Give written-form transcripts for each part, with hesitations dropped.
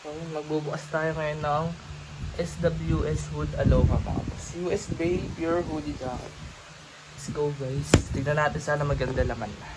So, magbubukas tayo ngayon ng SWS Hood Aloha mga boss. US Bay Pure Hoodie Jacket. Let's go guys. Tignan natin sana maganda laman na.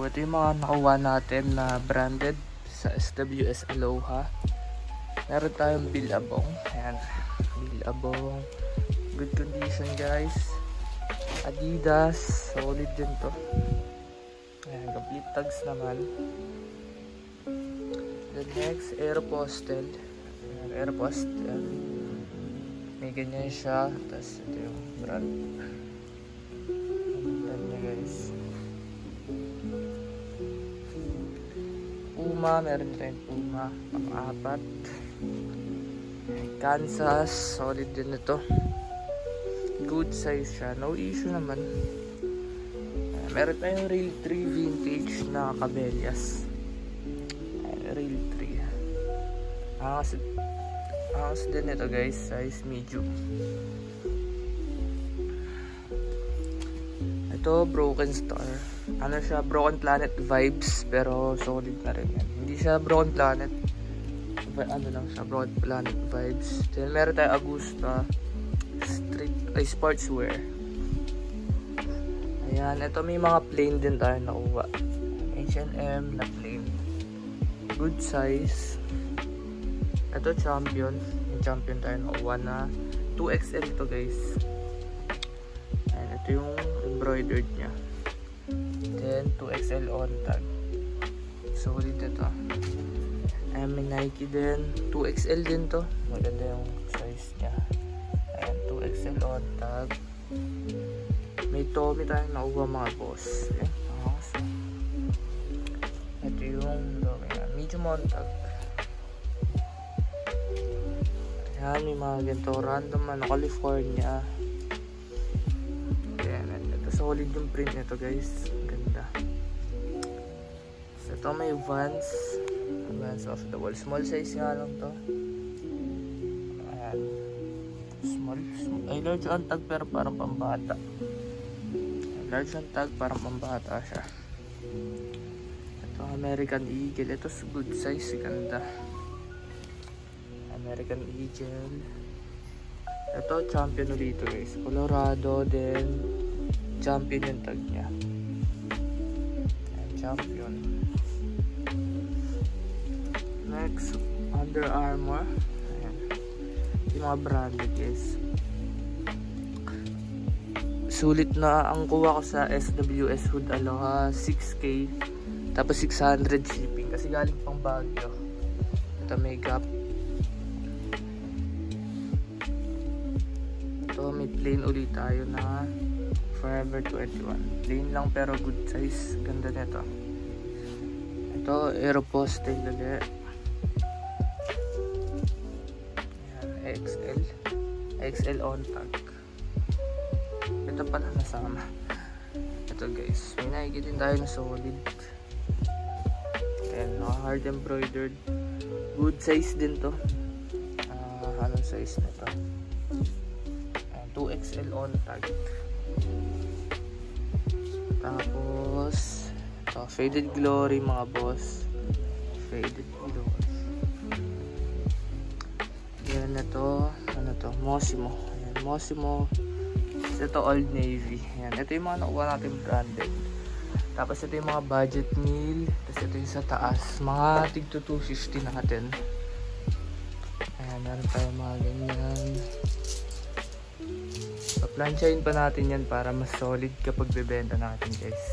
Ito yung mga nakuha natin na branded sa SWS Aloha. Meron tayong Billabong. Ayan, Billabong. Good condition guys. Adidas. Solid din to. Ayan, complete tags naman. Then next, Aeropostale. Ayan, Aeropostale. May ganyan siya. Tapos ito yung brand. Ayan niya guys. Puma, meron tayong Puma, pang-apat. Kansas, solid din ito. Good size siya, no issue naman. Meron tayong Rail 3 vintage na Cabellas. Rail 3. Angas din ito guys, size medium. Ito, Broken Star. Ano siya, Broken Planet vibes, pero solid na rin yan. Hindi siya Broken Planet, ano lang siya, Broken Planet vibes. Then meron tayo Augusta Sportswear. Ayan, ito may mga plain din tayo nakuha. H&M na plain. Good size. Ito Champion. Yung Champion tayo nakuha na 2XL ito guys. Ayan, ito yung embroidered niya. Then 2XL on tag. Solid ito. Ayan, may Nike din. 2XL din to. Maganda yung size niya. Ayan, 2XL on tag. May Tommy tayong nakuha mga boss. Ayan, awesome. Ito yung medium on tag. Ayan, may mga ganito random ano, California. Ayan, ito solid yung print nito guys. So, ito may Vans off the wall. Small size nga lang to. Ayan. Small. Ay, large ang tag pero parang pambata. Large ang tag parang pambata siya. Ito American Eagle. Ito good size. Ganda. American Eagle. Ito Champion ulit guys. Colorado. Then Champion yung tag niya. Ayan, Champion. Next, Under Armour. Ayan. Yung mga branded guys. Sulit na ang kuha ko sa SWS Hood Aloha, 6K. Tapos 600 shipping kasi galing pang Baguio. Ito may Gap. Ito may plain ulit tayo na Forever 21. Plain lang pero good size. Ganda nito. Ito Aeropostale ulit. XL on tag. Ito pala nasama. Ito guys, may Nike din tayo na solid. And hard embroidered. Good size din to. Anong size na to? 2XL on tag. Tapos ito, Faded Glory mga boss. Faded Glory. Yan na to. Ano to? Mossimo. Ayan, Mossimo. Ito Old Navy. Ayan. Ito yung mga nakuha natin branded. Tapos ito yung mga budget meal. Tapos ito yung sa taas. Mga tig to 250 natin. Meron tayo mga ganyan. Paplansyahin pa natin yan para mas solid kapag bebenta natin, guys.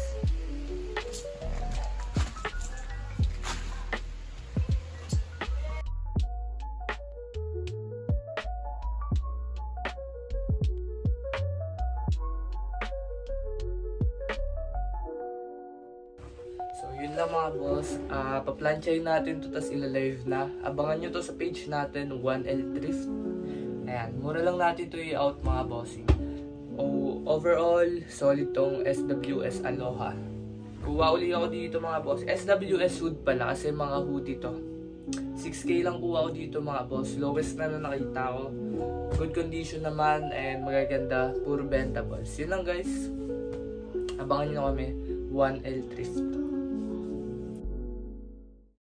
So yun lang mga boss, paplansyahin natin to, tas ila-live na. Abangan nyo to sa page natin, 1L Thrift. Ayan, mura lang natin to i-out mga bossing. Overall, solid tong SWS Aloha. Kuha uli ako dito mga boss. SWS Hood pala kasi mga hoodie to. 6K lang kuha ko dito mga boss. Lowest na nakita ko. Good condition naman and magaganda. Puro bentables. Yun lang guys. Abangan nyo na kami. 1L Thrift.